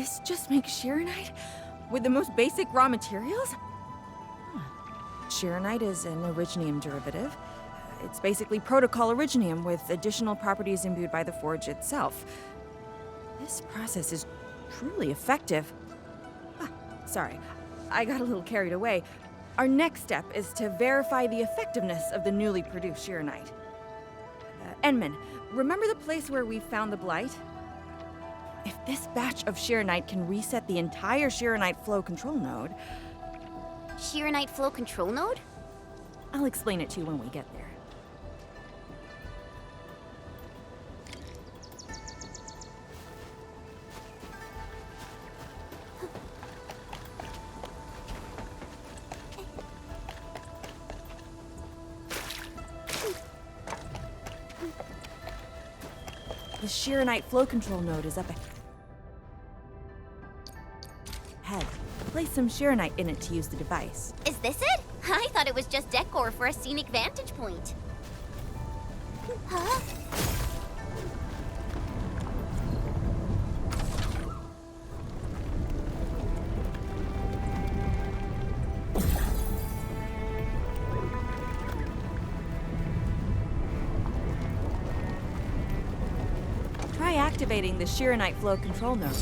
this just makes Sheeranite with the most basic raw materials? Sheeranite is an originium derivative. It's basically protocol originium with additional properties imbued by the forge itself. This process is truly effective. Sorry, I got a little carried away. Our next step is to verify the effectiveness of the newly produced Sheeranite. Enman, remember the place where we found the blight? If this batch of Sheeranite can reset the entire Sheeranite flow control node... Sheeranite flow control node? I'll explain it to you when we get there. The Sheeranite flow control node is up ahead. Place some Sheeranite in it to use the device. Is this it? I thought it was just decor for a scenic vantage point. Huh? Try activating the Sheeranite flow control node.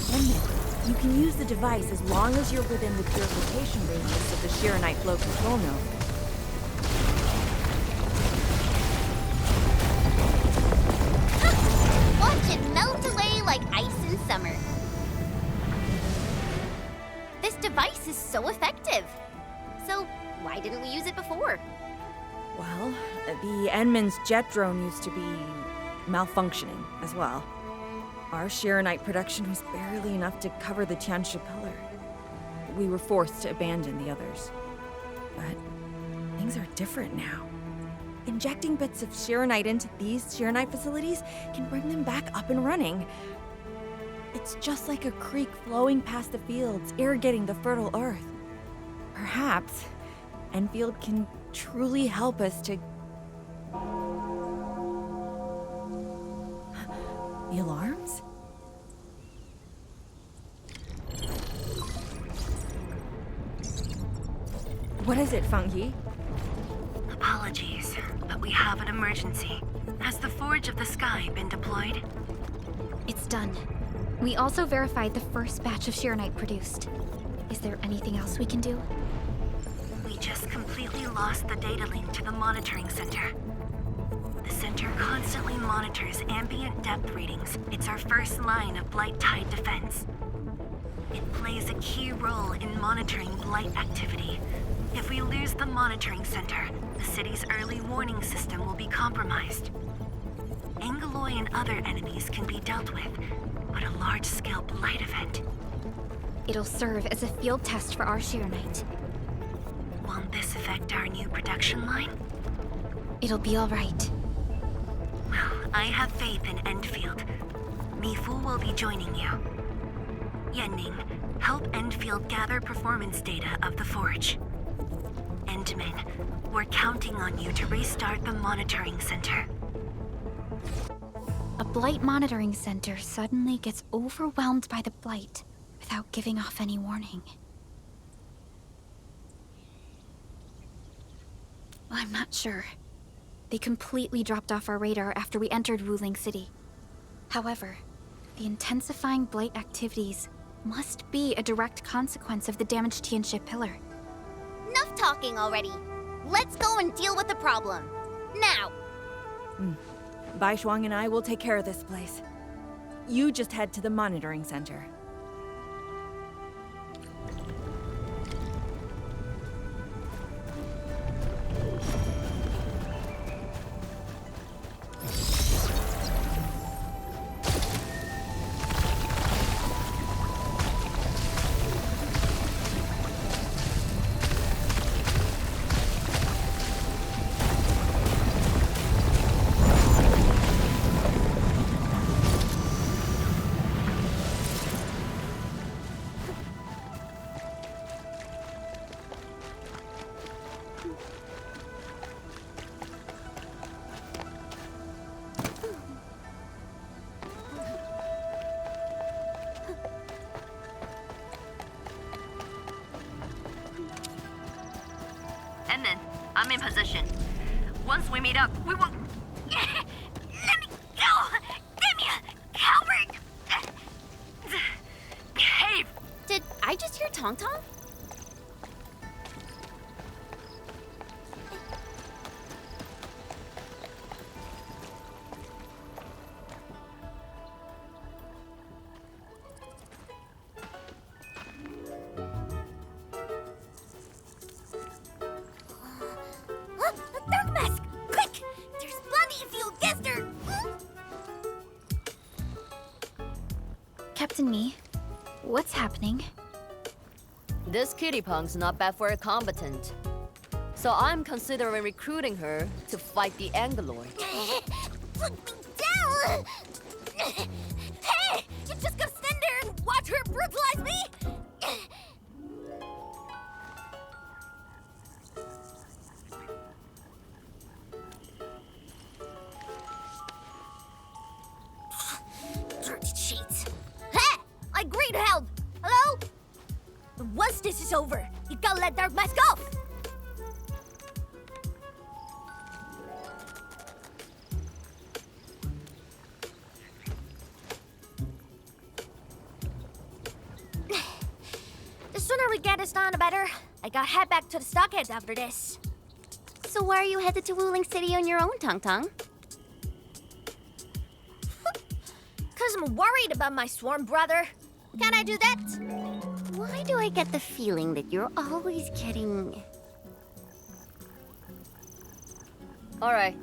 You can use the device as long as you're within the purification radius of the Sheeranite flow control node. Watch it melt away like ice in summer. This device is so effective. So why didn't we use it before? Well, the Enman's jet drone used to be malfunctioning as well. Our Sheeranite production was barely enough to cover the Tianshi pillar. We were forced to abandon the others. But things are different now. Injecting bits of Sheeranite into these Sheeranite facilities can bring them back up and running. It's just like a creek flowing past the fields, irrigating the fertile earth. Perhaps Enfield can truly help us to... The alarms? What is it, Funky? Apologies, but we have an emergency. Has the Forge of the Sky been deployed? It's done. We also verified the first batch of Sheeranite produced. Is there anything else we can do? We just completely lost the data link to the monitoring center. The center constantly monitors ambient depth readings. It's our first line of blight tide defense. It plays a key role in monitoring blight activity. If we lose the monitoring center, the city's early warning system will be compromised. Angeloy and other enemies can be dealt with, but a large-scale blight event... It'll serve as a field test for our Sheeranite. Won't this affect our new production line? It'll be all right. Well, I have faith in Endfield. Mifu will be joining you. Yenning, help Endfield gather performance data of the Forge. Endman, we're counting on you to restart the monitoring center. A blight monitoring center suddenly gets overwhelmed by the blight without giving off any warning. I'm not sure. They completely dropped off our radar after we entered Wuling City. However, the intensifying blight activities must be a direct consequence of the damaged Tianshi pillar. Enough talking already. Let's go and deal with the problem. Now! Bai Shuang and I will take care of this place. You just head to the monitoring center. Lieutenant, I'm in position. Once we meet up, we will... Let me go! Damn you, coward! Cave! Did I just hear Tong Tong? Dark Mask! Quick! There's bloody if you'll guess her! Captain Me, what's happening? This kitty punk's not bad for a combatant. So I'm considering recruiting her to fight the Angaloid. Put me down! Hey! You just gotta stand there and watch her brutalize me? Dirty cheats. Hey! I agree to help! Hello? Once this is over, you gotta let Dark Mask off! The sooner we get this done, the better. I gotta head back to the stockades after this. So why are you headed to Wuling City on your own, Tong Tong? Cause I'm worried about my swarm brother. Can I do that? Why do I get the feeling that you're always getting... Alright,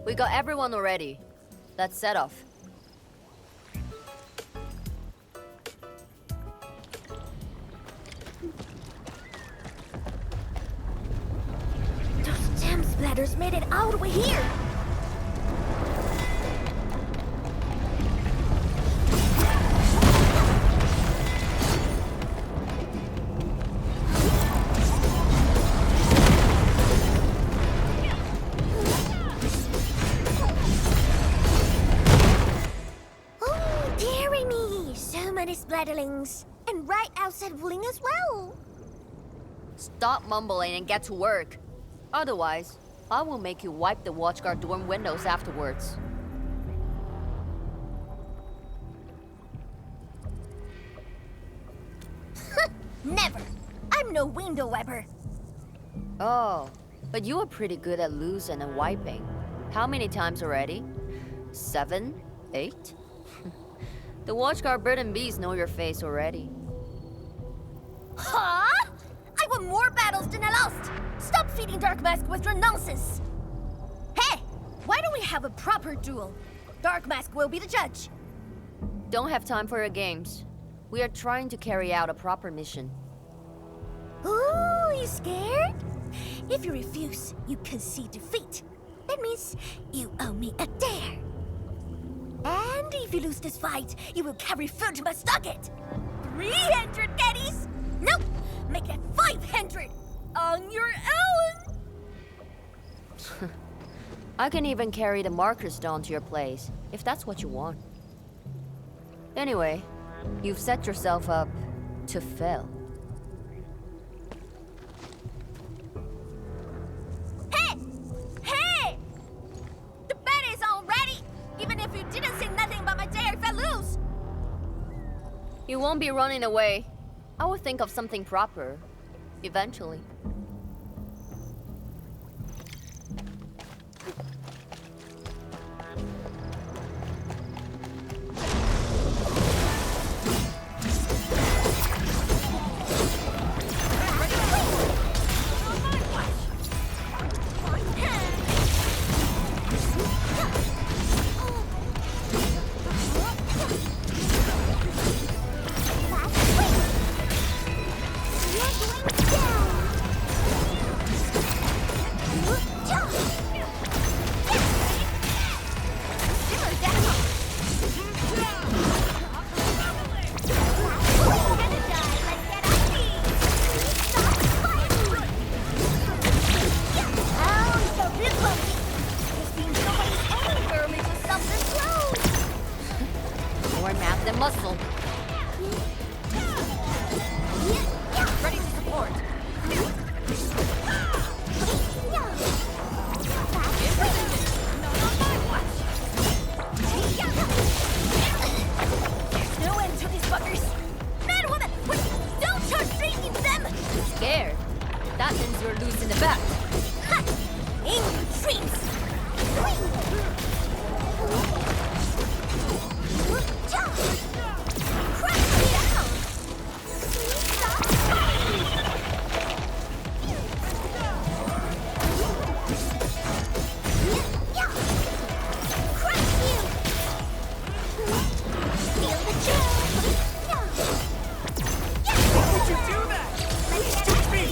we got everyone already. Let's set off. Those damn splatters made it all the way here. Oh, dearie me. So many splatterlings. And right outside Wuling as well. Stop mumbling and get to work. Otherwise, I will make you wipe the watchguard dorm windows afterwards. Never. I'm no window wiper. Oh, but you are pretty good at losing and wiping. How many times already? 7? 8? The watchguard bird and bees know your face already. Huh? I won more battles than I lost. Stop feeding Dark Mask with your nonsense. Hey, why don't we have a proper duel? Dark Mask will be the judge. Don't have time for your games. We are trying to carry out a proper mission. Ooh, you scared? If you refuse, you concede defeat. That means you owe me a dare. And if you lose this fight, you will carry food to my stockade. 300 caddies? Nope, make that 500 on your own. I can even carry the marker stone to your place, if that's what you want. Anyway, you've set yourself up to fail. Hey! Hey! The bet is all ready, even if you didn't say nothing about my dare if I lose. You won't be running away. I will think of something proper, eventually. loose in the back. Angry treats! Crush me down! Crush you! Feel the chill! How would you do that? Stop me!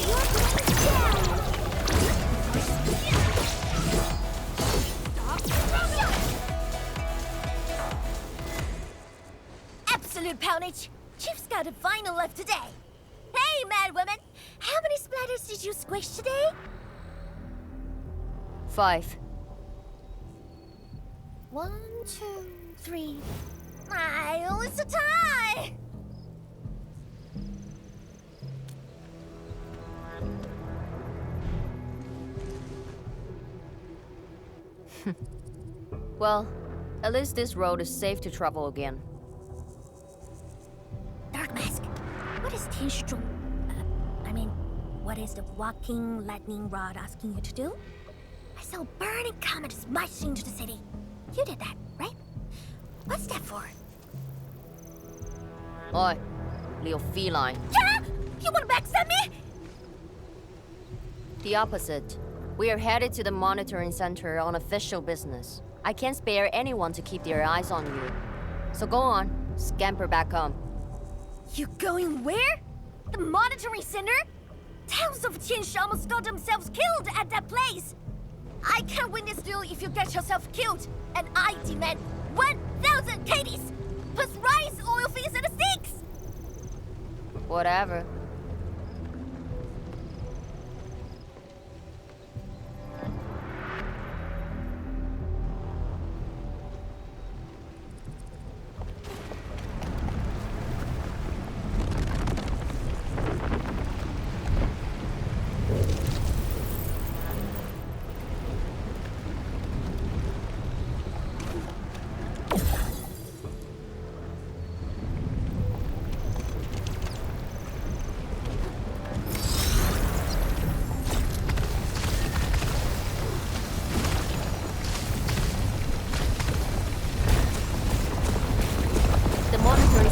Absolute poundage! Chief's got a final left today! Hey, mad women! How many splatters did you squish today? 5. 1, 2, 3. Oh, it's a tie! Well, at least this road is safe to travel again. Dark Mask, what is Tianstrom? What is the walking lightning rod asking you to do? I saw a burning comet smash into the city. You did that, right? What's that for? Oi, little feline. Yeah? You wanna backstab me? The opposite. We are headed to the monitoring center on official business. I can't spare anyone to keep their eyes on you. So go on, scamper back home. You going where? The monitoring center? Thousands of Tianshi almost got themselves killed at that place. I can't win this duel if you get yourself killed. And I demand 1,000 Katie's plus rice, oil fees, and a six. Whatever.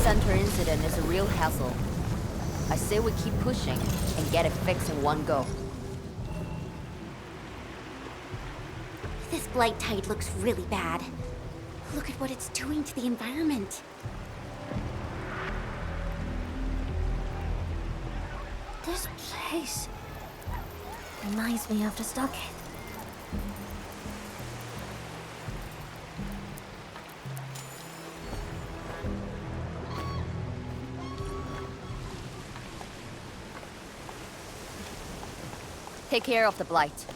Center incident is a real hassle. I say we keep pushing and get it fixed in one go. This blight tide looks really bad. Look at what it's doing to the environment. This place reminds me of the stockade. Take care of the blight.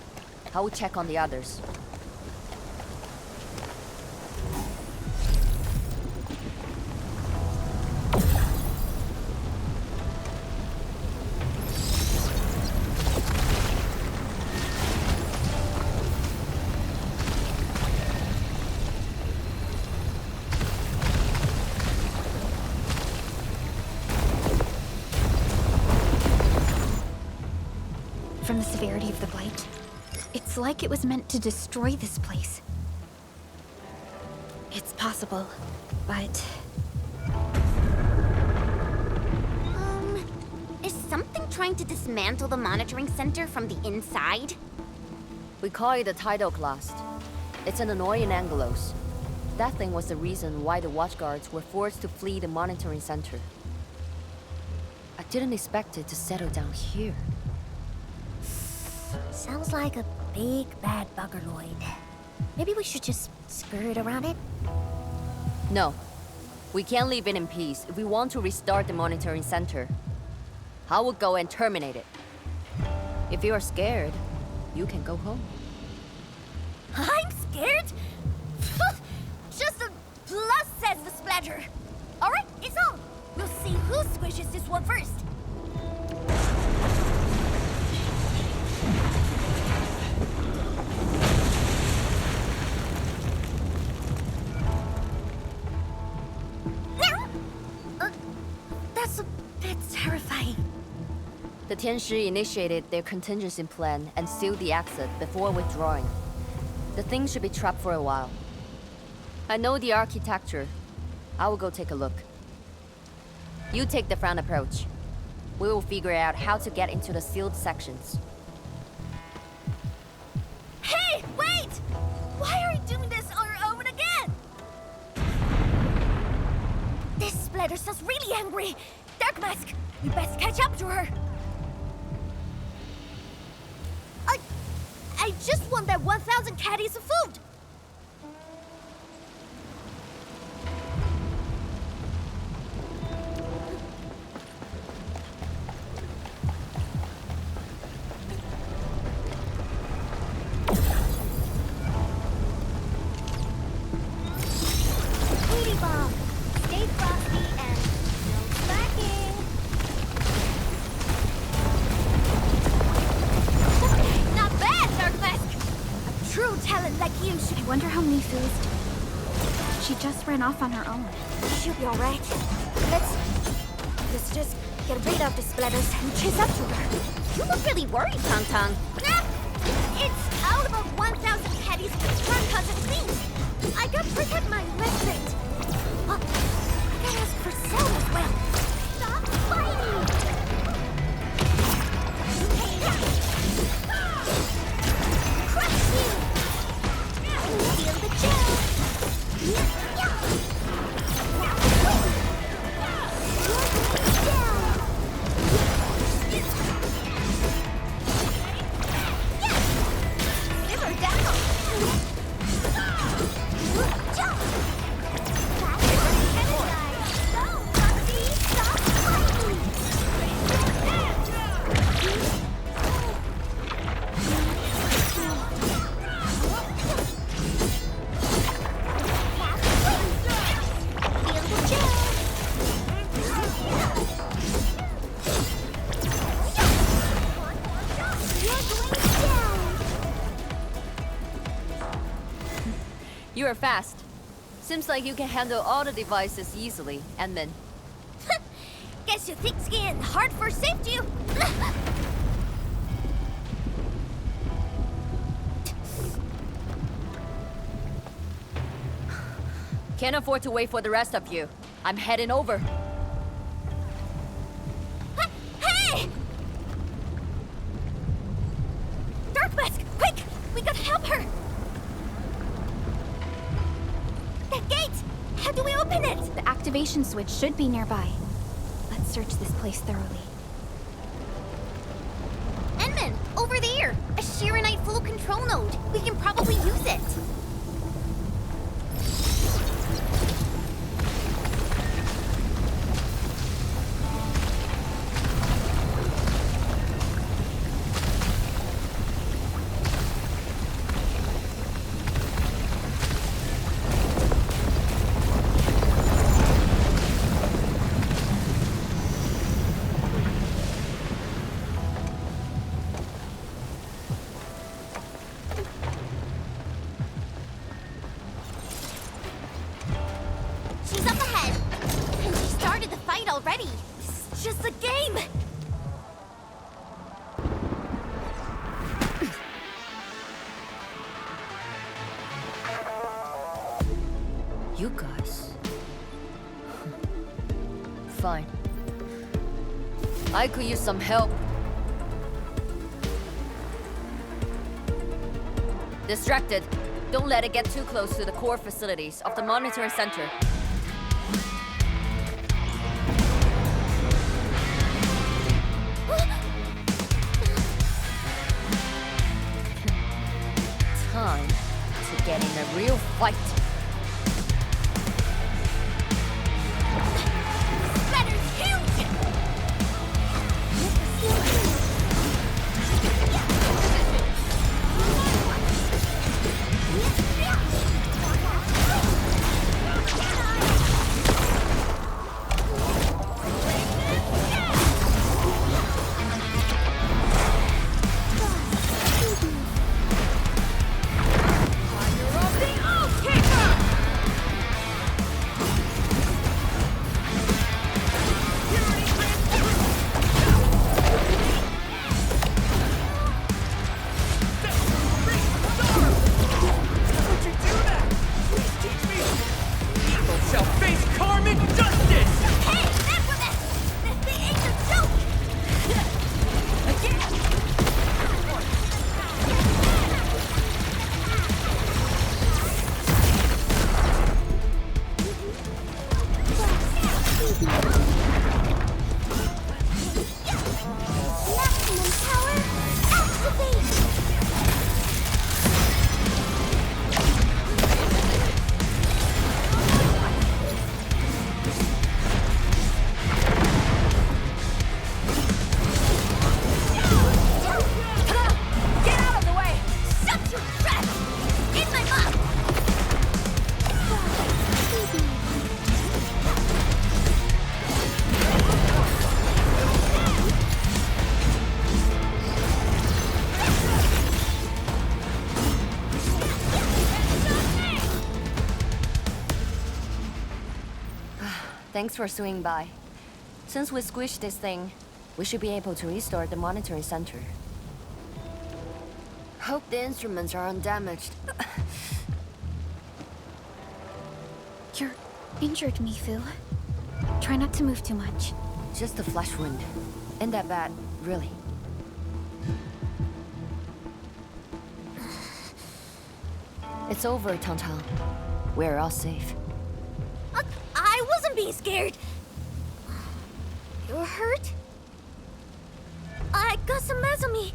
I will check on the others. From the severity of the blight, it's like it was meant to destroy this place. It's possible, but... Is something trying to dismantle the monitoring center from the inside? We call it a tidal blast. It's an annoying Angelos. That thing was the reason why the watchguards were forced to flee the monitoring center. I didn't expect it to settle down here. Sounds like a big bad buggerloid. Maybe we should just skirt around it? No. We can't leave it in peace if we want to restart the monitoring center. I will go and terminate it. If you are scared, you can go home. I'm scared? Just a plus, says the splatter. Alright, it's on. We'll see who squishes this one first. That's a bit terrifying. The Tianshi initiated their contingency plan and sealed the exit before withdrawing. The thing should be trapped for a while. I know the architecture. I will go take a look. You take the front approach. We will figure out how to get into the sealed sections. Hey, wait! Why are you doing this on your own again? This splatter sounds really angry. Dark Mask, we best catch up to her. I just want that 1,000 caddies of food. Sweetie Bomb, stay frosty and no slacking. Not bad, Dark Mask. A true talent like you should. I wonder how many foods. She just ran off on her own. She'll be alright. Let's just get rid of the splatters and chase up to her. You look really worried, Tang Tang. Nah, it's all about 1,000 caddies per cousin things. I gotta protect my resident. I gotta ask for Cell as well. Stop fighting! Crush you! Feel the chill! Simmer down! You are fast. Seems like you can handle all the devices easily, Edmund. Guess you thick skin, hard for safety. Can't afford to wait for the rest of you. I'm heading over. Hey! Dark Mask, quick! We gotta help her! That gate! How do we open it? The activation switch should be nearby. Let's search this place thoroughly. Enman, over there! A Shirenite full control node. We can probably use it. She's up ahead. And she started the fight already. It's just a game. You guys. Fine. I could use some help. Distracted. Don't let it get too close to the core facilities of the monitoring center. Time to get in a real fight. Splatter's huge! Fire of the All-Kicker! Thanks for swinging by. Since we squished this thing, we should be able to restore the monitoring center. Hope the instruments are undamaged. You're injured, Mifu. Try not to move too much. Just a flesh wound. Ain't that bad, really. It's over, Tantan. We're all safe. I wasn't being scared. You're hurt? I got some meds on me.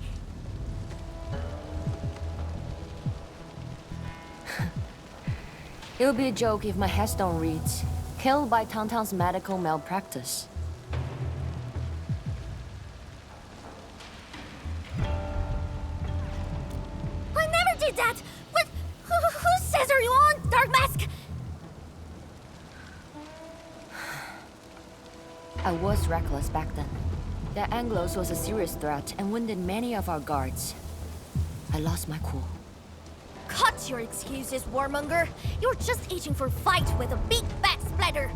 It would be a joke if my headstone reads, "Killed by Tantan's medical malpractice." I never did that! What? Whose says are you on, Dark Mask? I was reckless back then. That Anglos was a serious threat and wounded many of our guards. I lost my cool. Cut your excuses, warmonger. You're just itching for a fight with a big fat splatter.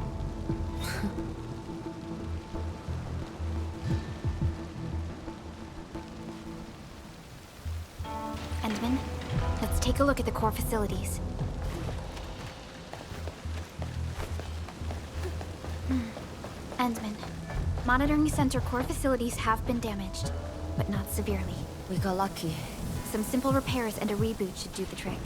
Endman, let's take a look at the core facilities. Endman, monitoring center core facilities have been damaged, but not severely. We got lucky. Some simple repairs and a reboot should do the trick.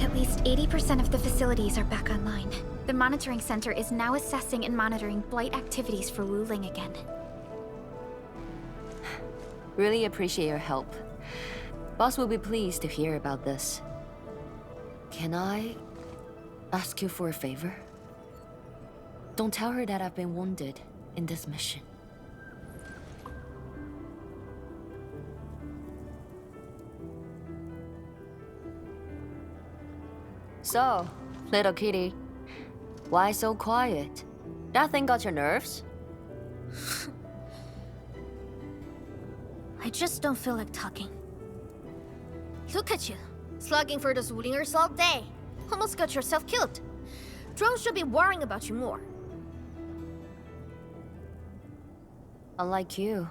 At least 80% of the facilities are back online. The monitoring center is now assessing and monitoring blight activities for Wuling again. Really appreciate your help. Boss will be pleased to hear about this. Can I ask you for a favor? Don't tell her that I've been wounded in this mission. So, little kitty, why so quiet? That thing got your nerves? I just don't feel like talking. Look at you. Slugging for those Wulingers all day. Almost got yourself killed. Drones should be worrying about you more. Unlike you,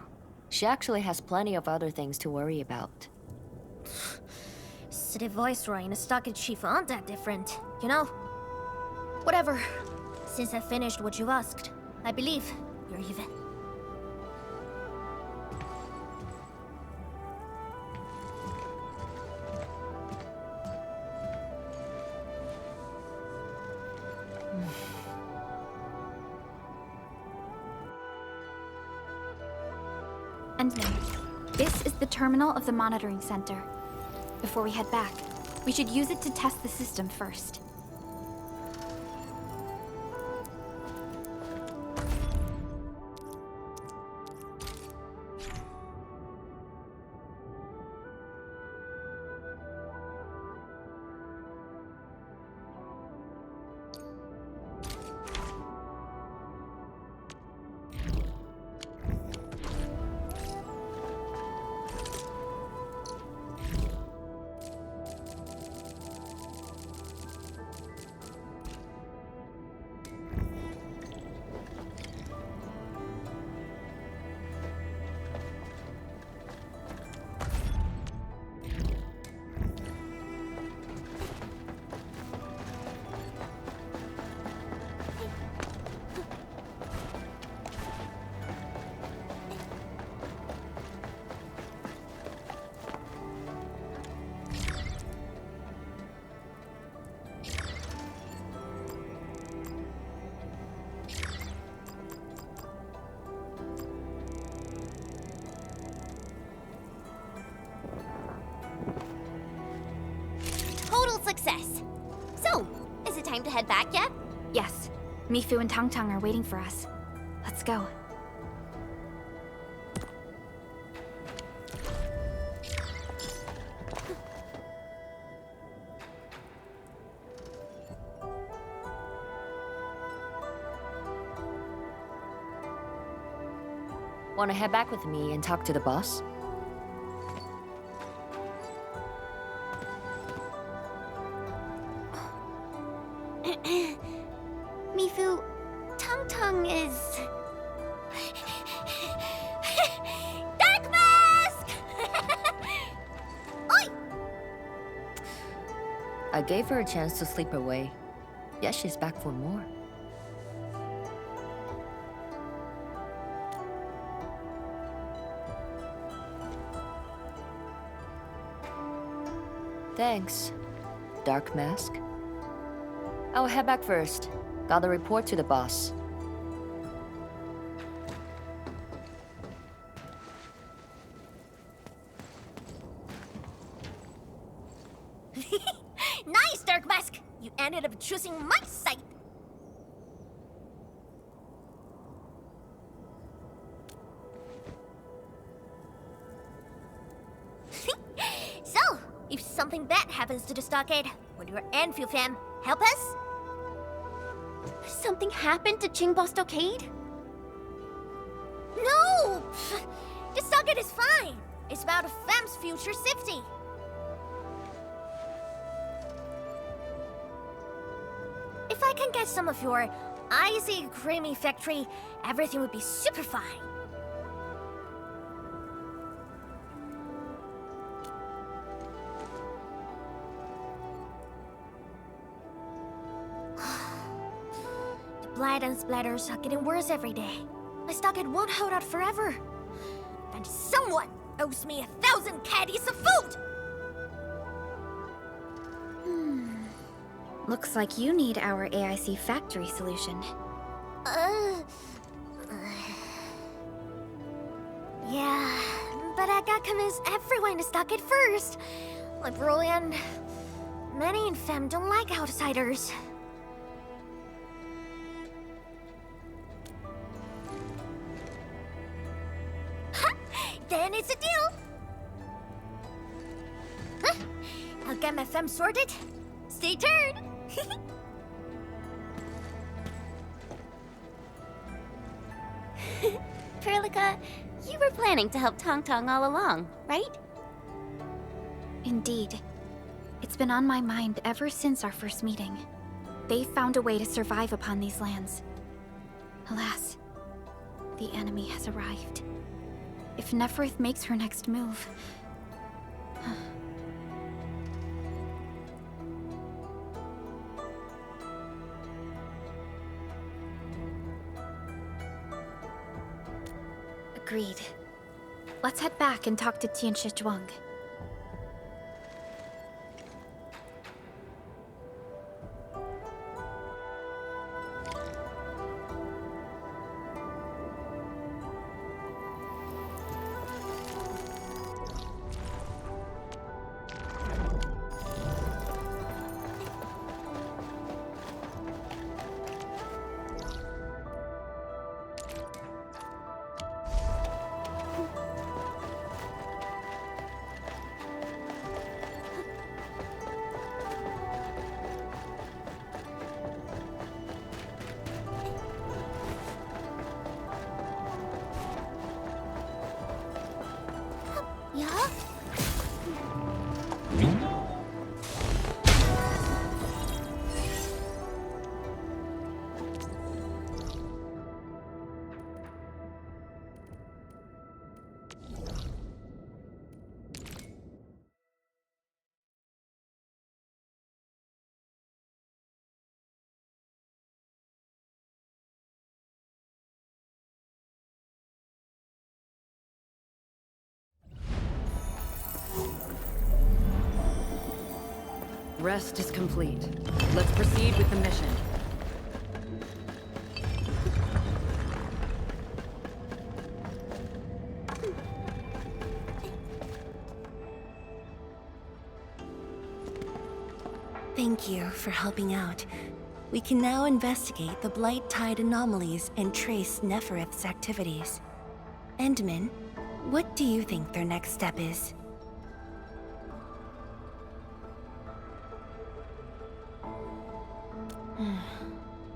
she actually has plenty of other things to worry about. City Viceroy and a stockade chief aren't that different, you know? Whatever. Since I finished what you asked, I believe you're even. And now, this is the terminal of the monitoring center. Before we head back, we should use it to test the system first. Total success. So, is it time to head back yet? Yes, Mifu and Tang Tang are waiting for us. Let's go. Wanna head back with me and talk to the boss? Mifu, Tang Tang is... Dark Mask! Oi! I gave her a chance to sleep away. Yet she's back for more. Thanks, Dark Mask. I'll head back first. Gotta report to the boss. Nice, Dark Mask! You ended up choosing my side. So, if something bad happens to the stockade, would your Endfield fam help us? Something happened to Qingbo Stockade? No! The stockade is fine. It's about a fam's future safety. If I can get some of your icy creamy factory, everything would be super fine. The blight and splatters are getting worse every day. My stockade won't hold out forever. And someone owes me 1,000 caddies of food! Looks like you need our AIC factory solution. Yeah, but I got convinced everyone in the stockade first. Like Broly and many in Fem don't like outsiders. Then it's a deal. Huh? I'll get my Fem sorted. Stay tuned. Perlica, you were planning to help Tang Tang all along, right? Indeed. It's been on my mind ever since our first meeting. They found a way to survive upon these lands. Alas, the enemy has arrived. If Neferith makes her next move... Agreed. Let's head back and talk to Tianshi Zhuang. Yeah? Rest is complete. Let's proceed with the mission. Thank you for helping out. We can now investigate the Blight Tide anomalies and trace Neferith's activities. Endman, what do you think their next step is?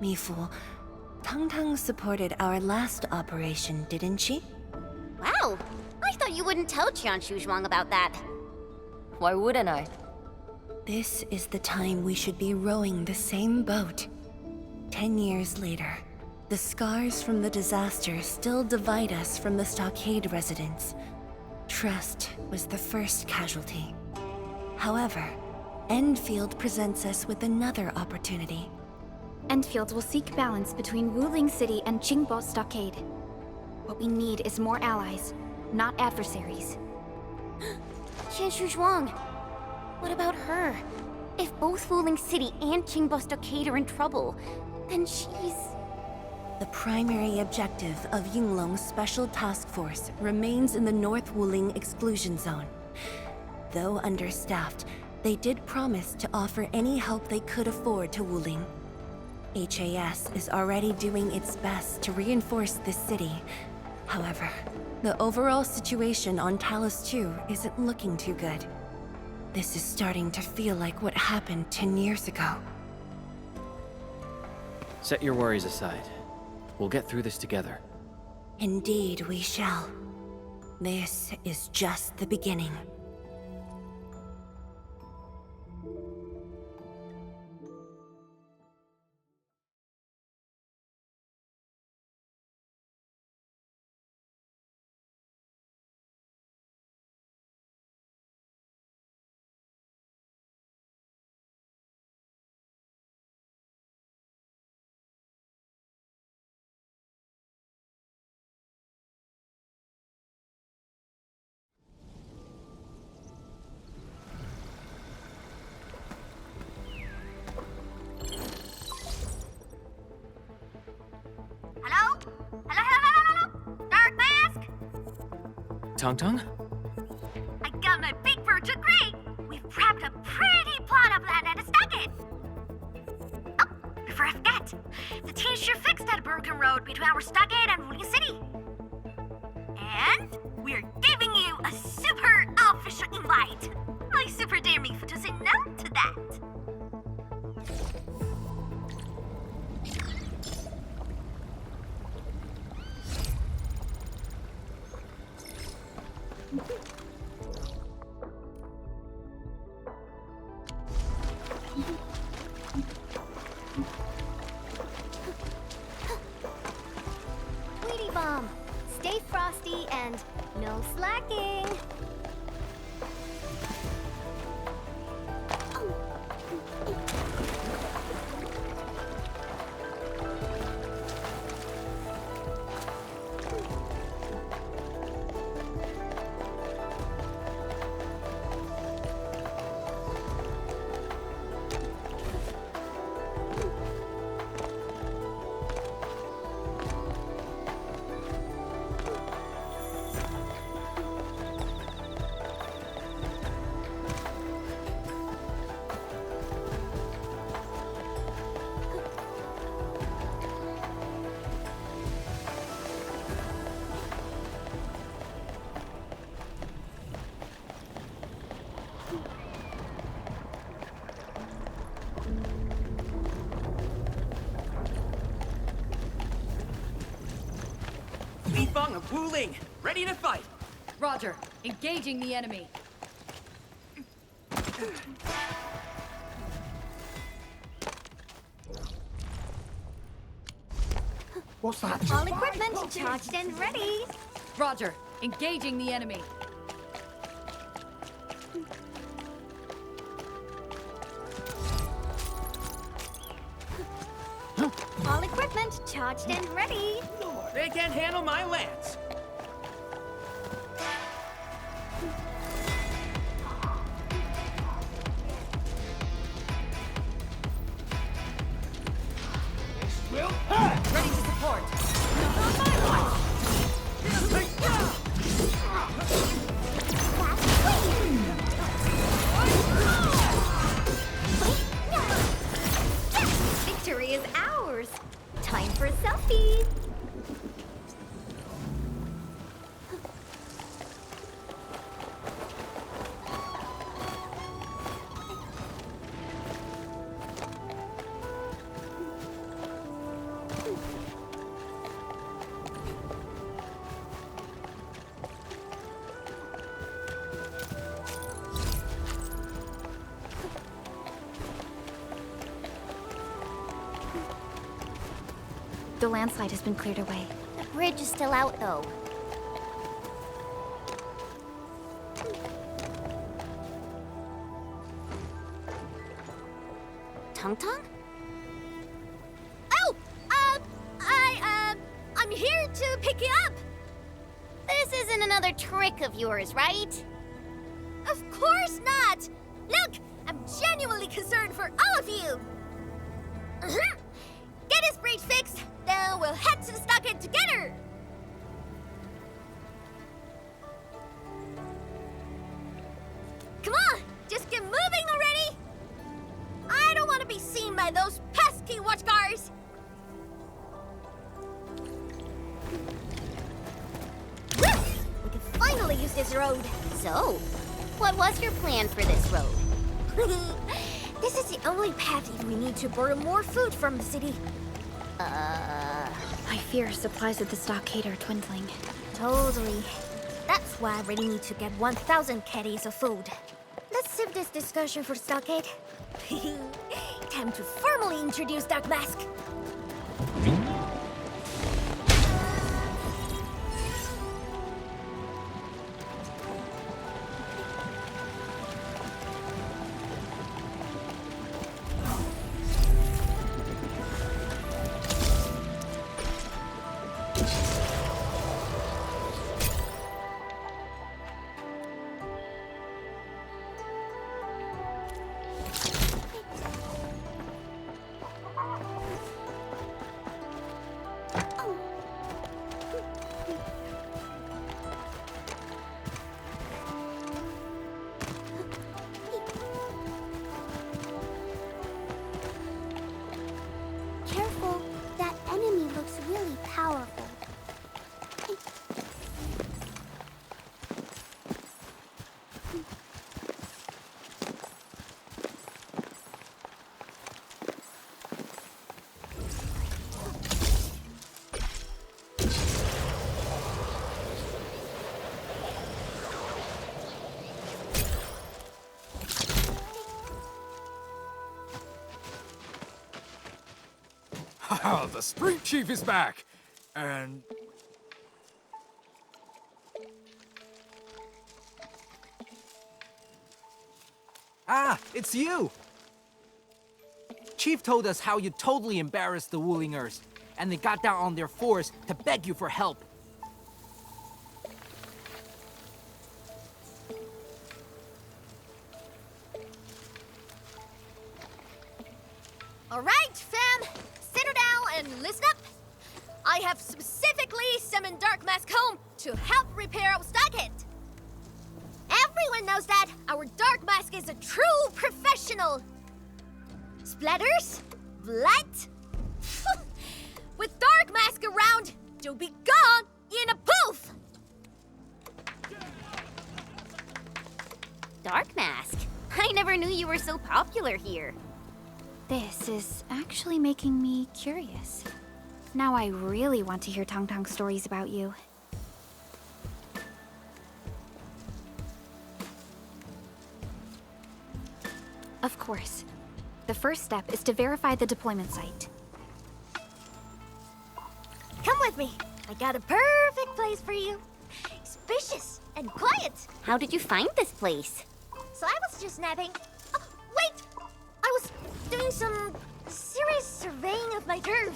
Mifu, Tang supported our last operation, didn't she? Wow! I thought you wouldn't tell Tianshi Zhuang about that. Why wouldn't I? This is the time we should be rowing the same boat. 10 years later, the scars from the disaster still divide us from the stockade residents. Trust was the first casualty. However, Endfield presents us with another opportunity. Endfield will seek balance between Wuling City and Qingbo Stockade. What we need is more allies, not adversaries. Tianshi Zhuang. What about her? If both Wuling City and Qingbo Stockade are in trouble, then she's... The primary objective of Yinglong's Special Task Force remains in the North Wuling Exclusion Zone. Though understaffed, they did promise to offer any help they could afford to Wuling. HAS is already doing its best to reinforce this city. However, the overall situation on Talos 2 isn't looking too good. This is starting to feel like what happened 10 years ago. Set your worries aside. We'll get through this together. Indeed, we shall. This is just the beginning. Hello? Hello? Dark Mask? Tang? I got my big bird to agree. We've prepped a pretty plot of land at a stockade. Oh, before I forget, the team sure fixed that broken road between our stockade and Wuling City. And we're giving you a super official invite. I super dare me to say no to that. hand. No slacking. Feng of Wuling, ready to fight. Roger. Engaging the enemy. What's that? All equipment charged and ready. Roger. Engaging the enemy. All equipment charged and ready. They can't handle my lance. Ready to support. Victory is ours. Time for a selfie. The landslide has been cleared away. The bridge is still out, though. Tung? Oh! I'm here to pick you up! This isn't another trick of yours, right? Of course not! Look! I'm genuinely concerned for all of you! Get his bridge fixed, then we'll head to the stockade together! Come on! Just get moving already! I don't want to be seen by those pesky watchguards! Woo! We can finally use this road! So, what was your plan for this road? This is the only path if we need to borrow more food from the city. I fear supplies at the stockade are dwindling. Totally. That's why I really need to get 1,000 caddies of food. Let's save this discussion for stockade. Time to formally introduce Dark Mask. Careful, that enemy looks really powerful. Haha, the Street Chief is back! And... Ah, it's you! Chief told us how you totally embarrassed the Wulingers, and they got down on their fours to beg you for help. All right, fam, settle down and listen up. I have specifically summoned Dark Mask home to help repair our stockade. Everyone knows that our Dark Mask is a true professional. Splatters? Blood? With Dark Mask around, you'll be gone in a poof! Dark Mask? I never knew you were so popular here. This is actually making me curious. Now I really want to hear Tong Tong's stories about you. Of course. The first step is to verify the deployment site. Come with me. I got a perfect place for you. Spacious and quiet. How did you find this place? So I was just napping. Oh, wait! I was doing some serious surveying of my turf.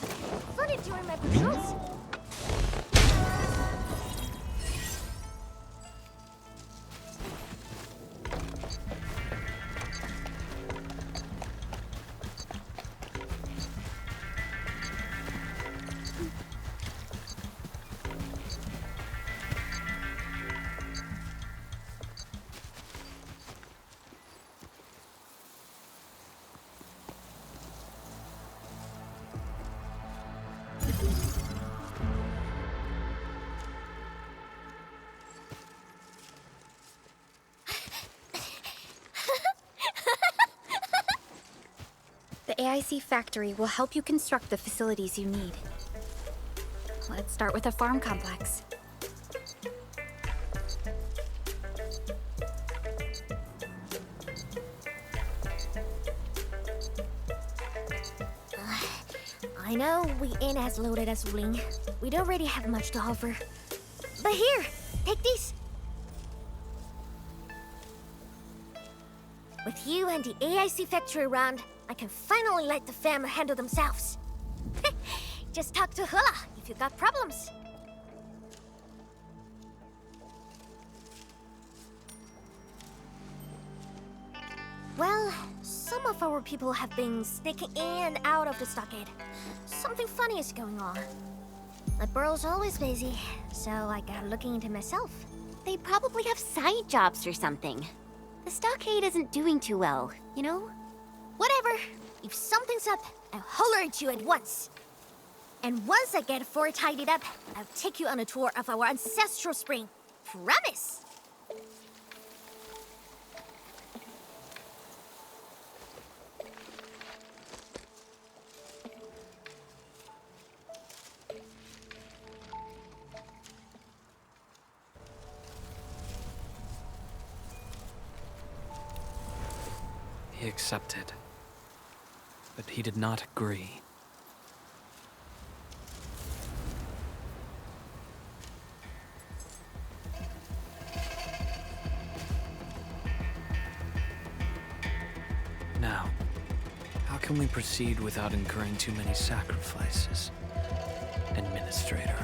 Funny during my patrols. The AIC factory will help you construct the facilities you need. Let's start with a farm complex. I know we ain't as loaded as Wuling. We don't really have much to offer. But here, take these. With you and the AIC factory around, I can finally let the fam handle themselves. Just talk to Hula if you got problems. Well, some of our people have been sneaking in and out of the stockade. Something funny is going on. My burrow's always busy, so I got looking into myself. They probably have side jobs or something. The stockade isn't doing too well, you know? Whatever. If something's up, I'll holler at you at once. And once I get fort tidied up, I'll take you on a tour of our ancestral spring. Promise! He accepted. But he did not agree. Now, how can we proceed without incurring too many sacrifices? Administrator.